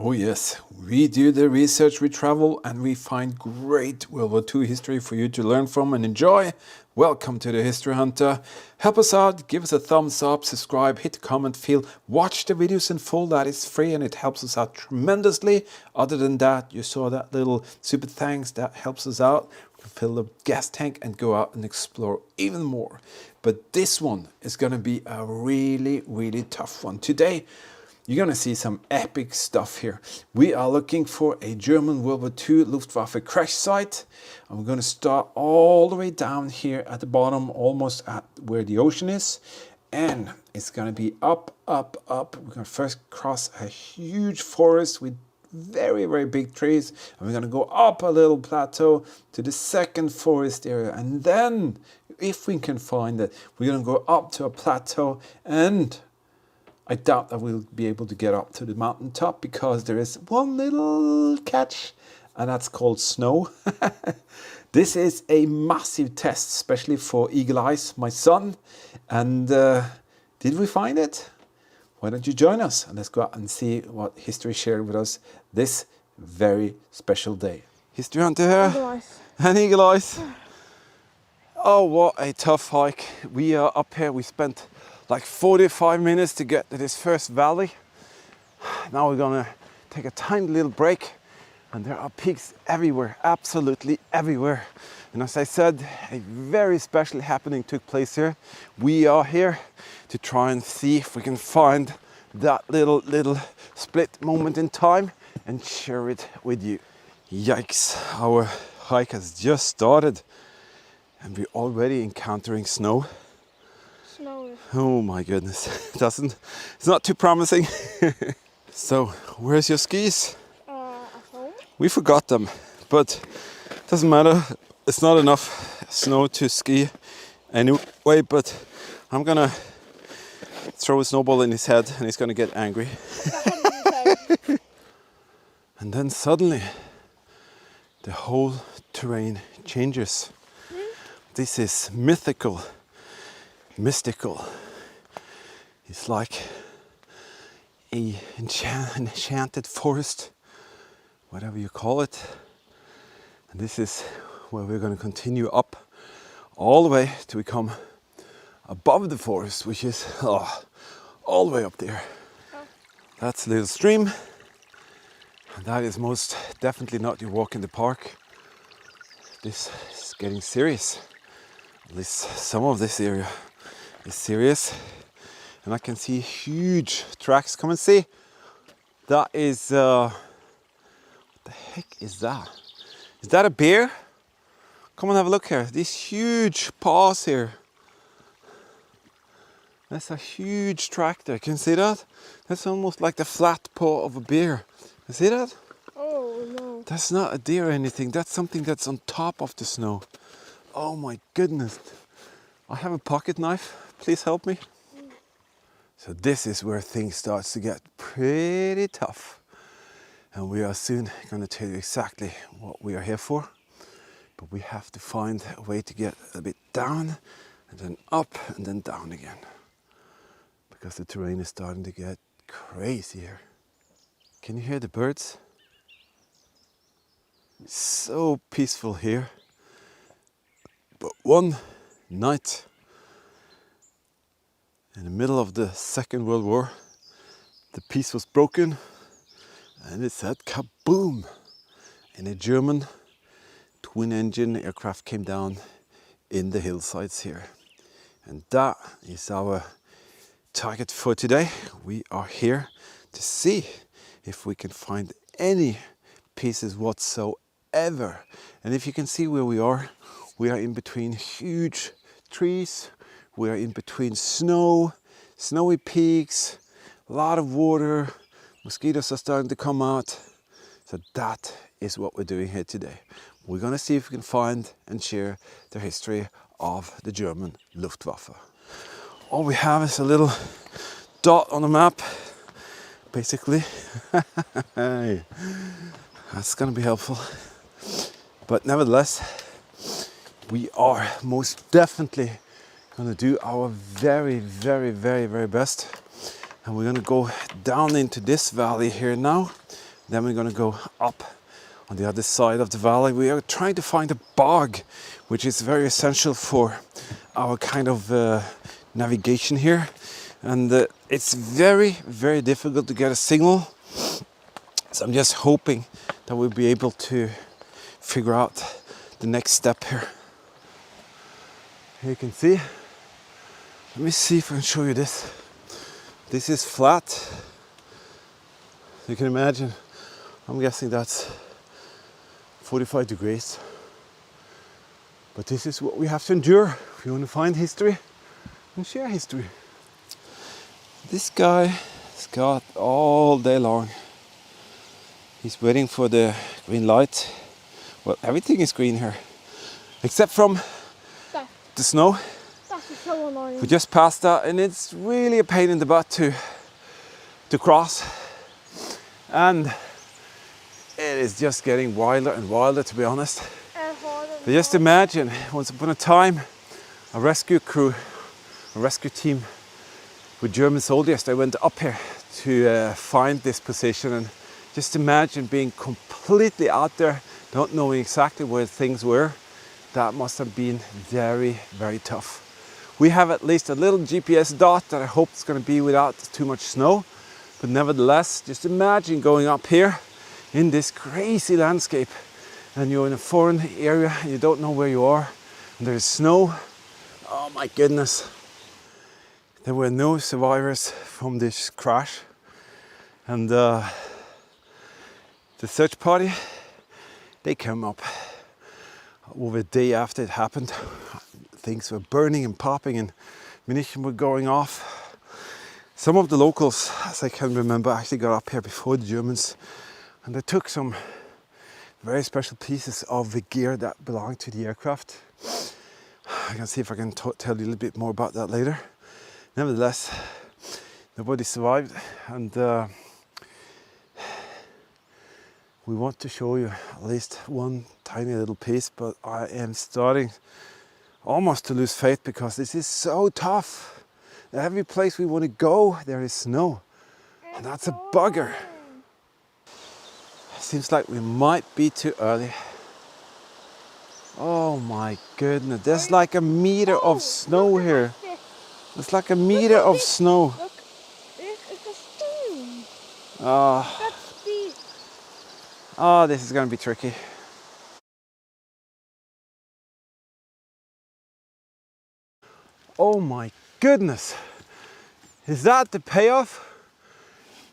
Oh yes, we do the research, we travel, and we find great World War II history for you to learn from and enjoy. Welcome to the History Hunter. Help us out, give us a thumbs up, subscribe, hit the comment field, watch the videos in full, that is free and it helps us out tremendously. Other than that, you saw that little super thanks, that helps us out. We can fill the gas tank and go out and explore even more. But this one is going to be a really tough one. Today, you're going to see some epic stuff here. We are looking for a German World War II Luftwaffe crash site. And we're going to start all the way down here at the bottom, almost at where the ocean is. And it's going to be up. We're going to first cross a huge forest with very big trees. And we're going to go up a little plateau to the second forest area. And then, if we can find it, we're going to go up to a plateau, and I doubt that we'll be able to get up to the mountaintop because there is one little catch, and that's called snow. This is a massive test, especially for Eagle Eyes, my son. And did we find it? Why don't you join us and let's go out and see what history shared with us this very special day. History Hunter here. Eagle Eyes. And Eagle Eyes. Oh, what a tough hike. We are up here. We spent like 45 minutes to get to this first valley. Now we're gonna take a tiny little break, and there are peaks everywhere, absolutely everywhere. And as I said, a very special happening took place here. We are here to try and see if we can find that little split moment in time and share it with you. Yikes, our hike has just started and we're already encountering snow. Oh my goodness, it's not too promising. So, where's your skis? At home. We forgot them, but it doesn't matter. It's not enough snow to ski anyway, but I'm gonna throw a snowball in his head and he's gonna get angry. And then suddenly, the whole terrain changes. This is mystical. It's like an enchanted forest, whatever you call it. And this is where we're going to continue up all the way to become above the forest, which is all the way up there. That's a little stream, and that is most definitely not your walk in the park. This is getting serious. At least some of this area is serious, and I can see huge tracks. Come and see. That is what the heck is that? Is that a bear? Come and have a look here. These huge paws here. That's a huge track there. Can you see that? That's almost like the flat paw of a bear. You see that? Oh no. That's not a deer or anything. That's something that's on top of the snow. Oh my goodness. I have a pocket knife. Please help me. So this is where things start to get pretty tough. And we are soon going to tell you exactly what we are here for. But we have to find a way to get a bit down and then up and then down again. Because the terrain is starting to get crazy here. Can you hear the birds? It's so peaceful here. But one night, in the middle of the Second World War, the peace was broken and it said kaboom! And a German twin-engine aircraft came down in the hillsides here. And that is our target for today. We are here to see if we can find any pieces whatsoever. And if you can see where we are in between huge trees. We are in between snowy peaks, a lot of water, mosquitoes are starting to come out. So that is what we're doing here today. We're going to see if we can find and share the history of the German Luftwaffe. All we have is a little dot on the map, basically. That's going to be helpful. But nevertheless, we are most definitely going to do our very best, and we're going to go down into this valley here now, Then we're gonna go up on the other side of the valley. We are trying to find a bog, which is very essential for our kind of navigation here. And it's very, very difficult to get a signal. So I'm just hoping that we'll be able to figure out the next step here. Here you can see. Let me see if I can show you this. This is flat. You can imagine, I'm guessing that's 45 degrees. But this is what we have to endure if we want to find history and share history. This guy has got all day long. He's waiting for the green light. Well, everything is green here, except from the snow. That's so annoying. We just passed that, and it's really a pain in the butt to cross. And it is just getting wilder and wilder, to be honest. But just imagine, once upon a time, a rescue crew, a rescue team with German soldiers, they went up here to find this position. And just imagine being completely out there, not knowing exactly where things were. That must have been very, very tough. We have at least a little GPS dot that I hope is going to be without too much snow. But nevertheless, just imagine going up here in this crazy landscape, and you're in a foreign area and you don't know where you are, and there's snow. Oh my goodness. There were no survivors from this crash. And the search party, they came up over the day after it happened. Things were burning and popping and munitions were going off. Some of the locals, as I can remember, actually got up here before the Germans, and they took some very special pieces of the gear that belonged to the aircraft. I can see if I can tell you a little bit more about that later. Nevertheless, nobody survived, and we want to show you at least one tiny little piece, but I am starting almost to lose faith because this is so tough. Every place we want to go, there is snow, and that's a bugger. Seems like we might be too early. Oh my goodness, there's like a meter of snow here. It's like a meter of snow. Look, it's a stone. Oh, That's deep. oh, this is going to be tricky. Oh my goodness. Is that the payoff?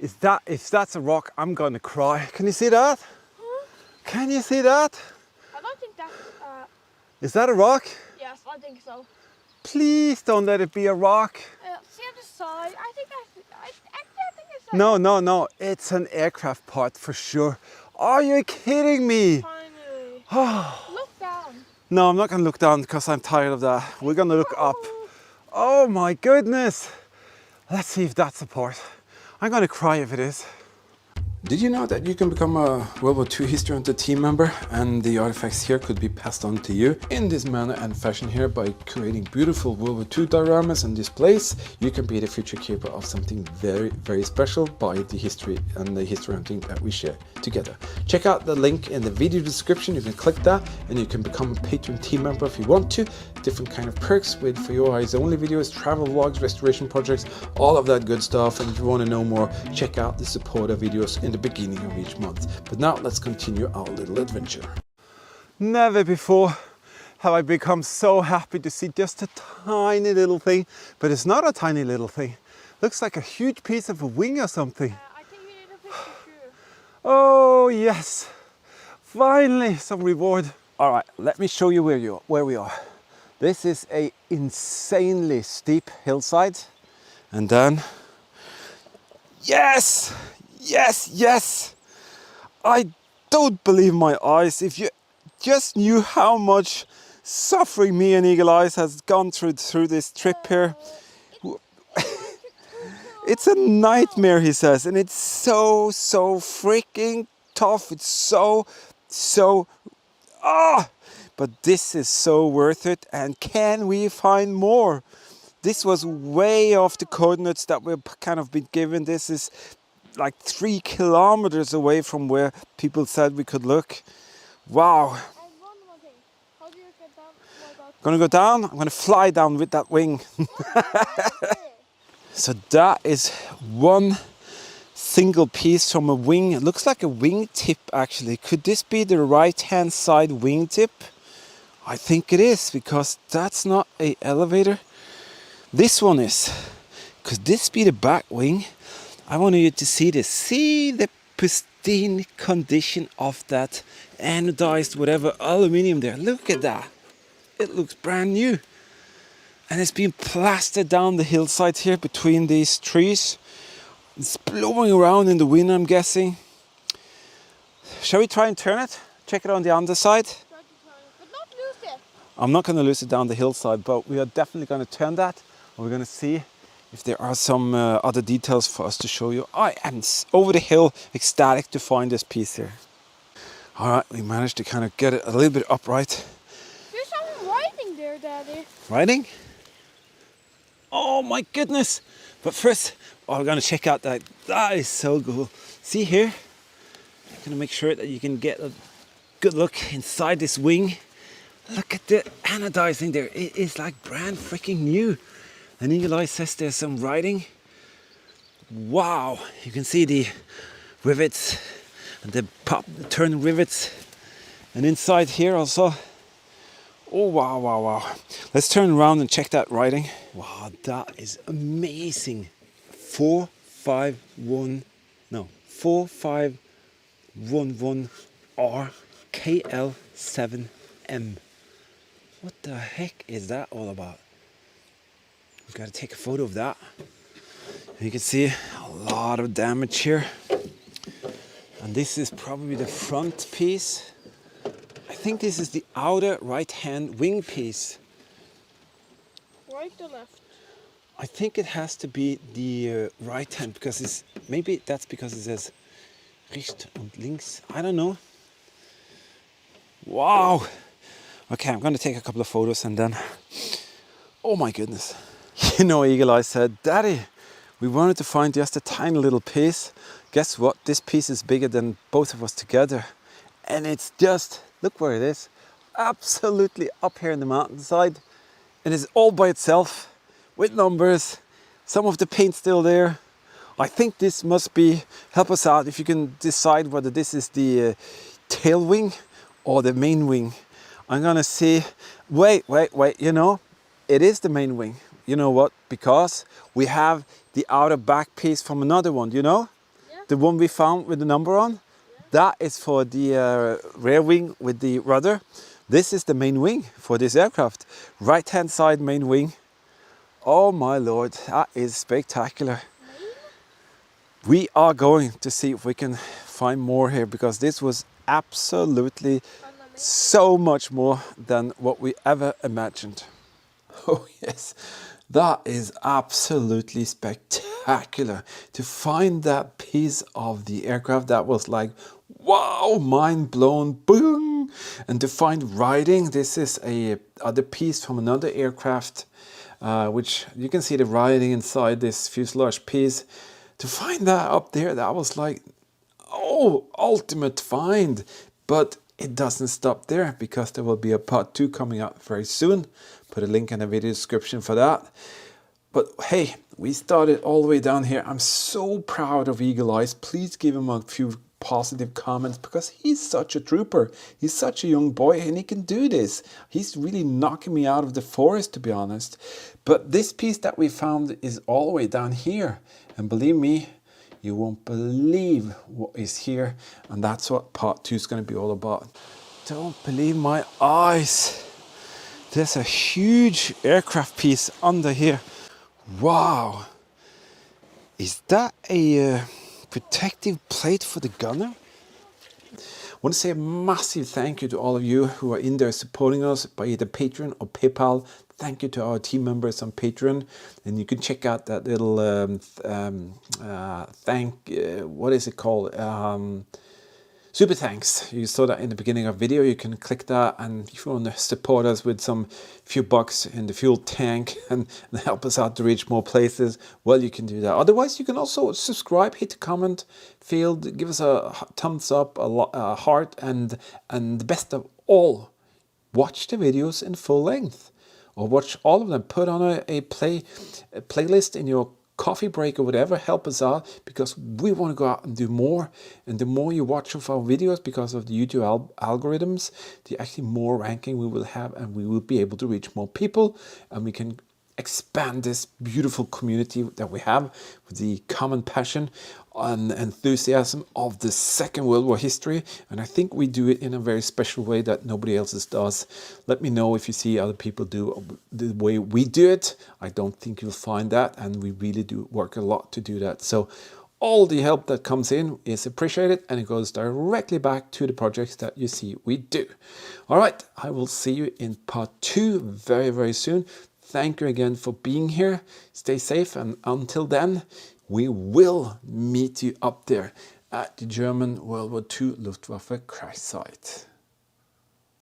If that's a rock, I'm going to cry. Can you see that? Huh? Can you see that? I don't think that's... Is that a rock? yes, I think so. Please don't let it be a rock. See on the side, I think I think it's... No, it's an aircraft part for sure. Are you kidding me? Finally. Look down. No, I'm not going to look down because I'm tired of that. We're going to look up. Oh my goodness. Let's see if that's a part. I'm going to cry if it is. Did you know that you can become a World War II History Hunter team member, and the artifacts here could be passed on to you in this manner and fashion here by creating beautiful World War II dioramas and displays? You can be the future keeper of something very, very special by the history and the history hunting that we share together. Check out the link in the video description. You can click that and you can become a Patreon team member if you want to. Different kind of perks with for your eyes only videos, travel vlogs, restoration projects, all of that good stuff. And if you want to know more, check out the supporter videos in the beginning of each month. But now let's continue our little adventure. Never before have I become so happy to see just a tiny little thing, but it's not a tiny little thing. Looks like a huge piece of a wing or something. I think we need a picture too. Oh yes, finally some reward. All right, let me show you where we are. This is a insanely steep hillside, and then yes, I don't believe my eyes. If you just knew how much suffering me and Eagle Eyes has gone through this trip here. It's a nightmare, he says, and it's so freaking tough. It's so but this is so worth it. And can we find more? This was way off the coordinates that we've kind of been given. This is like 3 kilometers away from where people said we could look. Wow. And one more thing. How do you get down? Oh my god. Gonna go down. I'm gonna fly down with that wing. Okay. So that is one single piece from a wing. It looks like a wingtip actually. Could this be the right hand side wingtip? I think it is, because that's not a elevator. This one is. Could this be the back wing? I want you to see this. See the pristine condition of that anodized whatever aluminium there. Look at that. It looks brand new. And it's been plastered down the hillside here between these trees. It's blowing around in the wind, I'm guessing. Shall we try and turn it? Check it on the underside. Try to turn it, but not lose it. I'm not going to lose it down the hillside, but we are definitely going to turn that. And we're going to see if there are some other details for us to show you. I am over the hill, ecstatic to find this piece here. All right, we managed to kind of get it a little bit upright. There's some writing there, Daddy. Writing? Oh my goodness! But first, we're going to check out that. That is so cool. See here? I'm going to make sure that you can get a good look inside this wing. Look at the anodizing there. It is like brand freaking new. And Eagle says there's some writing. Wow! You can see the rivets and the turn rivets. And inside here also. Oh wow, wow, wow. Let's turn around and check that writing. Wow, that is amazing. 4511R KL7M. What the heck is that all about? We've got to take a photo of that. You can see a lot of damage here. And this is probably the front piece. I think this is the outer right-hand wing piece. Right or left? I think it has to be the right hand, because it's, maybe that's because it says rechts und links. I don't know. Wow. Okay, I'm going to take a couple of photos and then... Oh my goodness. You know, Eagle Eye said, Daddy, we wanted to find just a tiny little piece. Guess what? This piece is bigger than both of us together. And it's just, look where it is. Absolutely up here in the mountainside. And it's all by itself with numbers. Some of the paint still there. I think this must be, help us out if you can decide whether this is the tail wing or the main wing. I'm gonna see, wait, you know, it is the main wing. You know what? Because we have the outer back piece from another one, you know? Yeah. The one we found with the number on. Yeah. That is for the rear wing with the rudder. This is the main wing for this aircraft. Right hand side main wing. Oh my lord, that is spectacular. We are going to see if we can find more here, because this was absolutely so much more than what we ever imagined. Oh yes, that is absolutely spectacular. To find that piece of the aircraft, that was like, wow, mind blown, boom. And to find writing, this is a other piece from another aircraft, which you can see the writing inside this fuselage piece. To find that up there, that was like, oh, ultimate find. But it doesn't stop there, because there will be a part 2 coming out very soon. Put a link in the video description for that. But hey, we started all the way down here. I'm so proud of Eagle Eyes. Please give him a few positive comments, because he's such a trooper. He's such a young boy and he can do this. He's really knocking me out of the forest, to be honest. But this piece that we found is all the way down here. And believe me, you won't believe what is here. And that's what part 2 is going to be all about. Don't believe my eyes. There's a huge aircraft piece under here. Wow. Is that a protective plate for the gunner? I want to say a massive thank you to all of you who are in there supporting us by either Patreon or PayPal. Thank you to our team members on Patreon. And you can check out that little what is it called? Super thanks. You saw that in the beginning of the video. You can click that, and if you want to support us with some few bucks in the fuel tank and help us out to reach more places, well, you can do that. Otherwise, you can also subscribe, hit the comment field, give us a thumbs up, a heart, and the best of all, watch the videos in full length, or watch all of them. Put on a playlist in your coffee break or whatever. Help us out, because we want to go out and do more. And the more you watch of our videos, because of the YouTube algorithms, the actually more ranking we will have, and we will be able to reach more people, and we can expand this beautiful community that we have with the common passion and enthusiasm of the Second World War history. And I think we do it in a very special way that nobody else does. Let me know if you see other people do the way we do it. I don't think you'll find that, and we really do work a lot to do that. So all the help that comes in is appreciated, and it goes directly back to the projects that you see we do. All right, I will see you in part 2 very, very soon. Thank you again for being here. Stay safe, and until then, we will meet you up there at the German World War II Luftwaffe crash site.